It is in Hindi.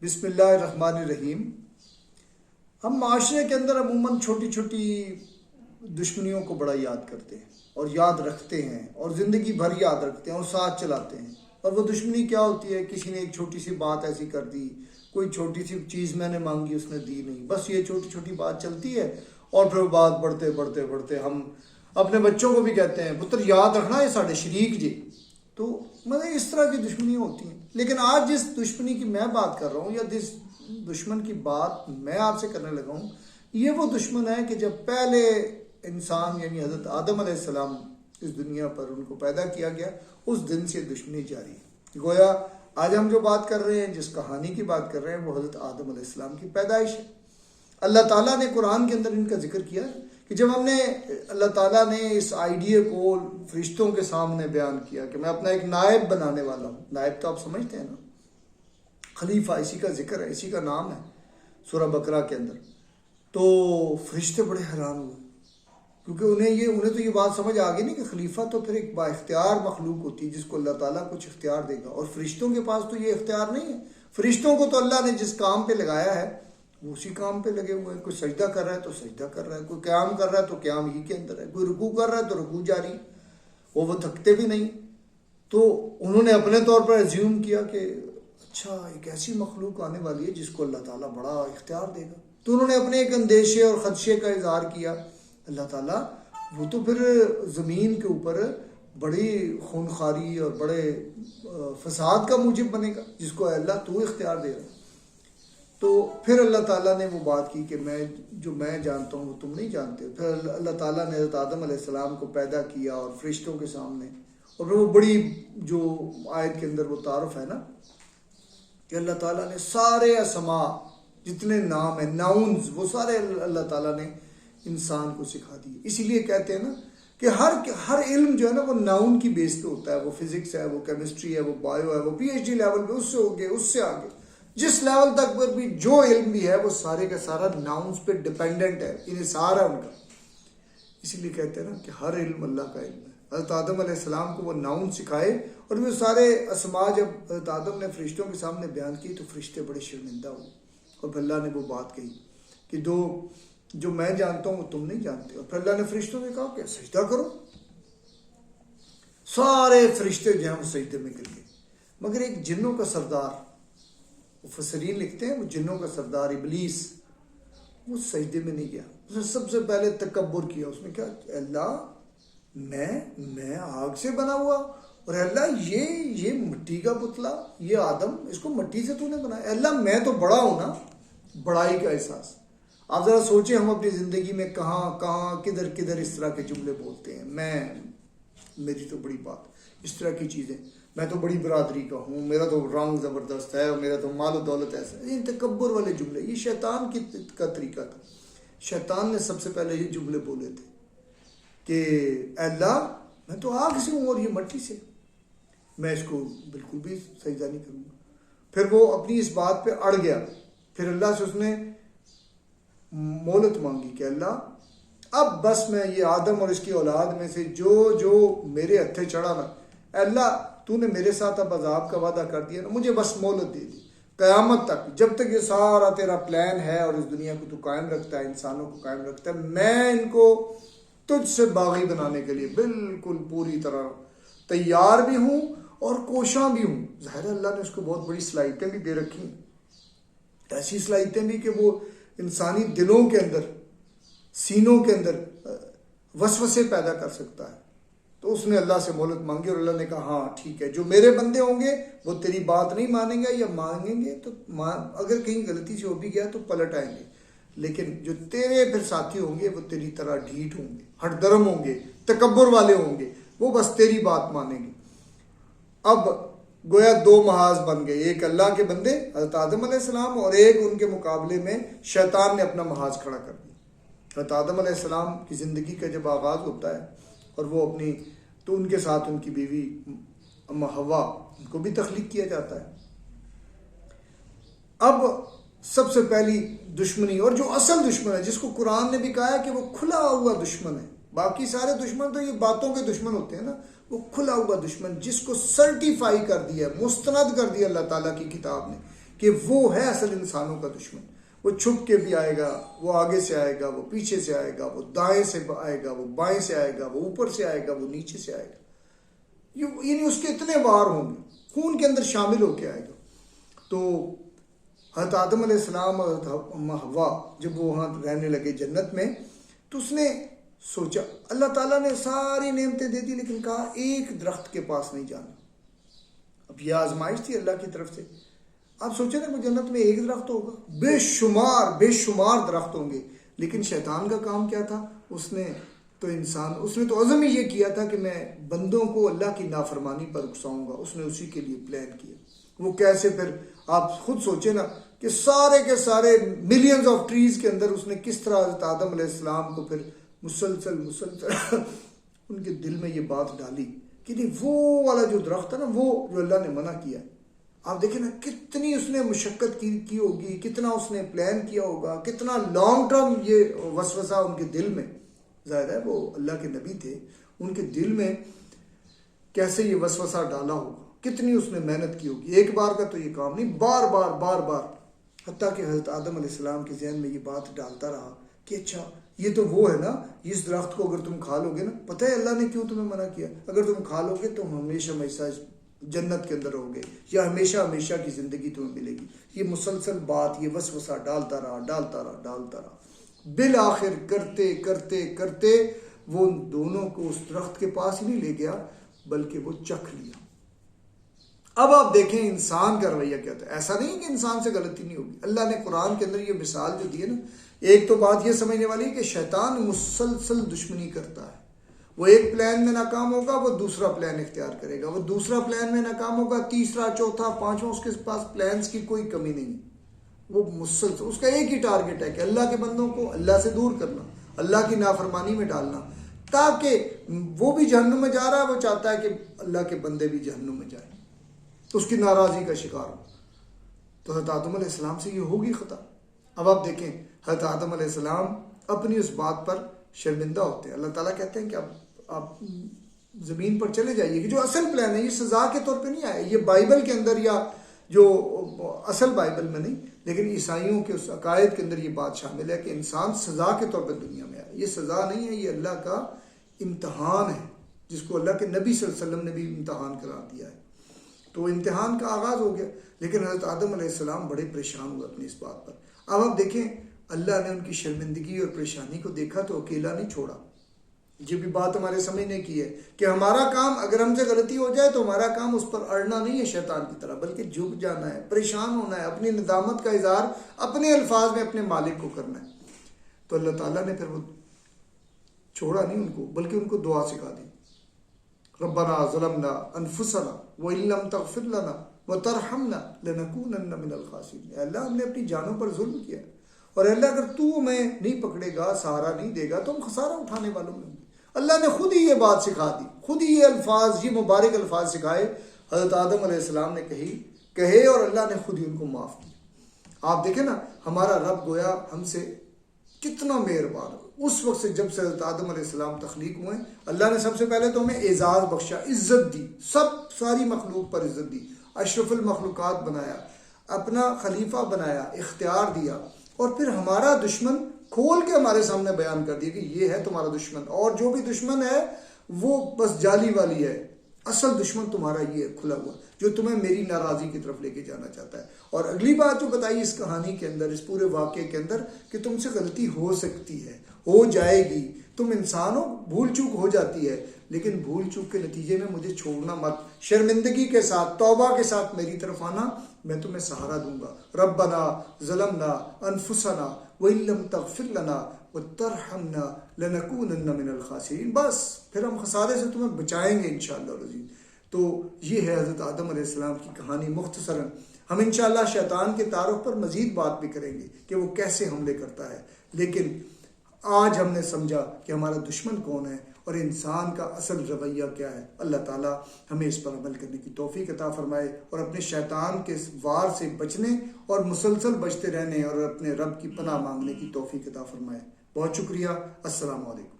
बिस्मिल्लाहिर्रहमानिर्रहीम। हम माशरे के अंदर अमूमन छोटी छोटी दुश्मनियों को बड़ा याद करते हैं और याद रखते हैं और ज़िंदगी भर याद रखते हैं और साथ चलाते हैं। और वो दुश्मनी क्या होती है? किसी ने एक छोटी सी बात ऐसी कर दी, कोई छोटी सी चीज़ मैंने मांगी उसने दी नहीं, बस ये छोटी छोटी बात चलती है। और फिर बात बढ़ते बढ़ते बढ़ते हम अपने बच्चों को भी कहते हैं पुत्र याद रखना ये साढ़े शरीक जी। तो मतलब इस तरह की दुश्मनियाँ होती हैं। लेकिन आज जिस दुश्मनी की मैं बात कर रहा हूँ या जिस दुश्मन की बात मैं आपसे करने लगा हूँ, ये वो दुश्मन है कि जब पहले इंसान यानी हज़रत आदम अलैहिस्सलाम इस दुनिया पर उनको पैदा किया गया, उस दिन से दुश्मनी जारी है। गोया आज हम जो बात कर रहे हैं, जिस कहानी की बात कर रहे हैं, वो हज़रत आदम अलैहिस्सलाम की पैदाइश है। अल्लाह ताला ने कुरान के अंदर इनका जिक्र किया है कि जब अल्लाह ताला ने इस आइडिया को फरिश्तों के सामने बयान किया कि मैं अपना एक नायब बनाने वाला हूँ। नायब तो आप समझते हैं ना, खलीफा, इसी का जिक्र है, इसी का नाम है सूरह बकरा के अंदर। तो फरिश्ते बड़े हैरान हुए क्योंकि उन्हें तो ये बात समझ आ गई नहीं कि खलीफा तो फिर एक बाइख्तियार मखलूक होती है जिसको अल्लाह ताला कुछ इख्तियार देगा, और फरिश्तों के पास तो ये इख्तियार नहीं है। फरिश्तों को तो अल्लाह ने जिस काम पे लगाया है वो उसी काम पे लगे हुए हैं। कोई सजदा कर रहा है तो सजदा कर रहा है, कोई क़याम कर रहा है तो क़याम ही के अंदर है, कोई रुकू कर रहा है तो रुकू जारी, वो थकते भी नहीं। तो उन्होंने अपने तौर पर एज्यूम किया कि अच्छा एक ऐसी मखलूक आने वाली है जिसको अल्लाह ताला बड़ा इख्तियार देगा। तो उन्होंने अपने एक अंदेशे और खदशे का इजहार किया। अल्लाह ताला वो तो फिर ज़मीन के ऊपर बड़ी खूनखारी और बड़े फसाद का मूजिब बनेगा जिसको अल्लाह तू इख्तियार दे रहा। तो फिर अल्लाह ताला ने वो बात की कि मैं जानता हूँ वो तुम नहीं जानते। फिर अल्लाह ताला ने हज़रत आदम अलैहिस्सलाम को पैदा किया और फरिश्तों के सामने, और फिर वो बड़ी जो आयत के अंदर वो तारुफ है ना कि अल्लाह ताला ने सारे असमा जितने नाम है, नाउन्स, वो सारे अल्लाह ताला ने इंसान को सिखा दिए। इसीलिए कहते हैं ना कि हर इल्म जो है ना वो नाउन की बेस पे होता है। वो फिजिक्स है, वो केमिस्ट्री है, वो बायो है, वो पीएचडी लेवल पे, उससे होगे उससे आगे जिस लेवल तक पर भी जो इल्म भी है वो सारे का सारा नाउन्स पे डिपेंडेंट है, इन्हिसार है उनका। इसीलिए कहते हैं ना कि हर इल्म अल्लाह का इल्म है। हज़रत आदम अलैहिस्सलाम को वो नाउन सिखाए और वो सारे असमा जब हज़रत आदम ने फरिश्तों के सामने बयान की तो फरिश्ते बड़े शर्मिंदा हुए। और फिर अल्लाह ने वो बात कही कि जो मैं जानता हूँ वो तुम नहीं जानते। और फिर अल्लाह ने फरिश्तों से कहा कि सजदा करो। सारे फरिश्ते जो हैं वो सजदे में गिर गए, मगर एक जिन्नों का सरदार, मुफस्सिरीन लिखते हैं वो जिन्नों का सरदार इबलीस, वो सजदे में नहीं गया। उसने सबसे पहले तकब्बुर किया। उसने क्या, अल्लाह मैं आग से बना हुआ, और अल्लाह ये मिट्टी का पुतला, ये आदम, इसको मिट्टी से तूने बनाया। अल्लाह मैं तो बड़ा हूं ना। बड़ाई का एहसास आप जरा सोचें, हम अपनी जिंदगी में कहाँ किधर किधर इस तरह के जुमले बोलते हैं। मेरी तो बड़ी बात, इस तरह की चीजें, मैं तो बड़ी बरादरी का हूँ, मेरा तो रंग ज़बरदस्त है, और मेरा तो मालो दौलत ऐसा है। इन तकब्बुर वाले जुमले ये शैतान का तरीका था। शैतान ने सबसे पहले ये जुमले बोले थे कि अल्लाह मैं तो आग से हूँ और ये मिट्टी से, मैं इसको बिल्कुल भी सजदा नहीं करूँगा। फिर वो अपनी इस बात पे अड़ गया। फिर अल्लाह से उसने मोहलत मांगी कि अल्लाह अब बस मैं ये आदम और इसकी औलाद में से जो मेरे हत्थे चढ़ा ना, अल्लाह तूने मेरे साथ अब अजाब का वादा कर दिया ना, मुझे बस मोहलत दे दी क़यामत तक, जब तक ये सारा तेरा प्लान है और इस दुनिया को तू कायम रखता है, इंसानों को कायम रखता है, मैं इनको तुझसे बागी बनाने के लिए बिल्कुल पूरी तरह तैयार भी हूँ और कोशां भी हूँ। ज़ाहिर अल्लाह ने उसको बहुत बड़ी सलाहियतें भी दे रखी, ऐसी सलाहियतें भी कि वो इंसानी दिलों के अंदर, सीनों के अंदर वसवसे पैदा कर सकता है। तो उसने अल्लाह से मोहलत मांगी और अल्लाह ने कहा हाँ ठीक है, जो मेरे बंदे होंगे वो तेरी बात नहीं मानेंगे, या मांगेंगे तो अगर कहीं गलती से हो भी गया तो पलट आएंगे, लेकिन जो तेरे फिर साथी होंगे वो तेरी तरह ढीठ होंगे, हटदरम होंगे, तकब्बुर वाले होंगे, वो बस तेरी बात मानेंगे। अब गोया दो महाज बन गए, एक अल्लाह के बंदे हज़रत आदम अलैहिस्सलाम और एक उनके मुकाबले में शैतान ने अपना महाज खड़ा कर दिया। हज़रत आदम अलैहिस्सलाम की ज़िंदगी का जब आगाज़ होता है और वो तो उनके साथ उनकी बीवी अम्मा हवा, उनको भी तख्लीक किया जाता है। अब सबसे पहली दुश्मनी, और जो असल दुश्मन है जिसको कुरान ने भी कहा है कि वो खुला हुआ दुश्मन है, बाकी सारे दुश्मन तो ये बातों के दुश्मन होते हैं ना, वो खुला हुआ दुश्मन जिसको सर्टिफाई कर दिया, मुस्तनद कर दिया अल्लाह ताला की किताब ने कि वो है असल इंसानों का दुश्मन। वो छुप के भी आएगा, वो आगे से आएगा, वो पीछे से आएगा, वो दाएं से आएगा, वो बाएं से आएगा, वो ऊपर से आएगा, वो नीचे से आएगा। यानी उसके इतने वार होंगे, खून के अंदर शामिल होके आएगा। तो हज़रत आदम अलैहिस्सलाम और हव्वा जब वो वहाँ रहने लगे जन्नत में, तो उसने सोचा, अल्लाह ताला ने सारी नेमतें दे दी, लेकिन कहा एक दरख्त के पास नहीं जाना। अब यह आजमाइश थी अल्लाह की तरफ से। आप सोचे ना, जन्नत में एक दरख्त होगा, बेशुमार दरख्त होंगे, लेकिन शैतान का काम क्या था? उसने तो अज़म ही ये किया था कि मैं बंदों को अल्लाह की नाफरमानी पर उकसाऊंगा। उसने उसी के लिए प्लान किया। वो कैसे, फिर आप खुद सोचे ना कि सारे के सारे मिलियंस ऑफ ट्रीज के अंदर उसने किस तरह हज़रत आदम अलैहिस्सलाम को फिर मुसलसल उनके दिल में ये बात डाली कि नहीं, वो वाला जो दरख्त है ना, वो जो अल्लाह ने मना किया। आप देखें ना, कितनी उसने मुशक्कत की होगी, कितना उसने प्लान किया होगा, कितना लॉन्ग टर्म ये वसवसा उनके दिल में। जाहिर है वो अल्लाह के नबी थे, उनके दिल में कैसे ये वसवसा डाला होगा, कितनी उसने मेहनत की होगी। एक बार का तो ये काम नहीं, बार बार, हत्ता कि हज़रत आदम अलैहिस्सलाम के जहन में ये बात डालता रहा कि अच्छा, ये तो वो है ना, इस दरख्त को अगर तुम खा लोगे ना, पता है अल्लाह ने क्यों तुम्हें मना किया? अगर तुम खा लोगे तो हमेशा जन्नत के अंदर रहोगे, या हमेशा की जिंदगी तुम्हें मिलेगी। ये मुसलसल बात, ये वसवसा डालता रहा। बिल आखिर करते वो दोनों को उस दरख्त के पास ही नहीं ले गया, बल्कि वो चख लिया। अब आप देखें इंसान का रवैया क्या था। ऐसा नहीं है कि इंसान से गलती नहीं होगी। अल्लाह ने कुरान के अंदर ये मिसाल जो दी है ना, एक तो बात ये समझने वाली है कि शैतान मुसलसल दुश्मनी करता है। वो एक प्लान में नाकाम होगा, वो दूसरा प्लान इख्तियार करेगा, वो दूसरा प्लान में नाकाम होगा, तीसरा, चौथा, पांचवा, उसके पास प्लान्स की कोई कमी नहीं। वो मुसलसल, उसका एक ही टारगेट है कि अल्लाह के बंदों को अल्लाह से दूर करना, अल्लाह की नाफरमानी में डालना, ताकि वो भी जहन्नुम में जा रहा है, वो चाहता है कि अल्लाह के बंदे भी जहन्नुम में जाए, तो उसकी नाराज़गी का शिकार हो। तो हज़रत आदम अलैहिस्सलाम से ये होगी खता। अब आप देखें, हज़रत आदम अलैहिस्सलाम अपनी उस बात पर शर्मिंदा होते हैं। अल्लाह ताला कहते हैं कि आप ज़मीन पर चले जाइए, कि जो असल प्लान है ये सज़ा के तौर पे नहीं आया। ये बाइबल के अंदर, या जो असल बाइबल में नहीं, लेकिन ईसाइयों के उस अकायद के अंदर ये बात शामिल है कि इंसान सज़ा के तौर पर दुनिया में आया। ये सज़ा नहीं है, ये अल्लाह का इम्तहान है, जिसको अल्लाह के नबी सल्लल्लाहु अलैहि वसल्लम ने भी इम्तहान करार दिया है। तो इम्तिहान का आगाज़ हो गया, लेकिन हज़रत आदम अलैहिस्सलाम बड़े परेशान हुए अपनी इस बात पर। अब आप देखें, अल्लाह ने उनकी शर्मिंदगी और परेशानी को देखा तो अकेला नहीं छोड़ा। ये भी बात हमारे समझने की है कि हमारा काम, अगर हमसे गलती हो जाए तो हमारा काम उस पर अड़ना नहीं है शैतान की तरह, बल्कि झुक जाना है, परेशान होना है, अपनी नदामत का इज़हार अपने अल्फाज में अपने मालिक को करना है। तो अल्लाह ताला ने फिर वो छोड़ा नहीं उनको, बल्कि उनको दुआ सिखा दी। रब्बना ज़लमना अनफुसना व इल्लम तग़फिर लना व तरहमना लनकूनन्ना मिनल खासिरीन। अल्लाह, हमने अपनी जानों पर जुल्म किया, और अल्लाह अगर तू हमें नहीं पकड़ेगा, सहारा नहीं देगा, तो हम खसारा उठाने वालों में होंगे। अल्लाह ने खुद ही ये बात सिखा दी, खुद ही ये अल्फाज, ये मुबारक अल्फाज सिखाए। हज़रत आदम अलैहिस्सलाम ने कहे और अल्लाह ने खुद ही उनको माफ़ किया। आप देखें ना, हमारा रब गोया हमसे कितना मेहरबान। उस वक्त से जब से हज़रत आदम अलैहिस्सलाम तख्लीक हुए, अल्लाह ने सबसे पहले तो हमें एजाज़ बख्शा, इज़्ज़त दी, सारी मखलूक पर इज़्ज़त दी, अशरफुल मखलूक़ात बनाया, अपना खलीफा बनाया, इख्तियार दिया, और फिर हमारा दुश्मन खोल के हमारे सामने बयान कर दिया कि ये है तुम्हारा दुश्मन, और जो भी दुश्मन है वो बस जाली वाली है, असल दुश्मन तुम्हारा ये है खुला हुआ, जो तुम्हें मेरी नाराज़गी की तरफ लेके जाना चाहता है। और अगली बात जो बताई इस कहानी के अंदर, इस पूरे वाक़े के अंदर, कि तुमसे गलती हो सकती है, हो जाएगी, तुम इंसान हो, भूल चूक हो जाती है, लेकिन भूल चूक के नतीजे में मुझे छोड़ना मत, शर्मिंदगी के साथ, तौबा के साथ मेरी तरफ आना, मैं तुम्हें सहारा दूंगा। रब्बना ज़लमना अनफुसना व इल्लम तग़फिर लना व तरहमना लनकूनन्ना मिनल खासिरीन। बस फिर हम खसारे से तुम्हें बचाएंगे इंशाअल्लाह रज़ीज़। तो ये है हज़रत आदम अलैहिस्सलाम की कहानी मुख्तसरन। हम इंशाअल्लाह शैतान के तारुफ पर मज़ीद बात भी करेंगे कि वो कैसे हमले करता है, लेकिन आज हमने समझा कि हमारा दुश्मन कौन है और इंसान का असल रवैया क्या है। अल्लाह ताला हमें इस पर अमल करने की तौफीक अता फरमाए, और अपने शैतान के वार से बचने और मुसलसल बचते रहने और अपने रब की पनाह मांगने की तौफीक अता फरमाए। बहुत शुक्रिया। अस्सलामु अलैकुम।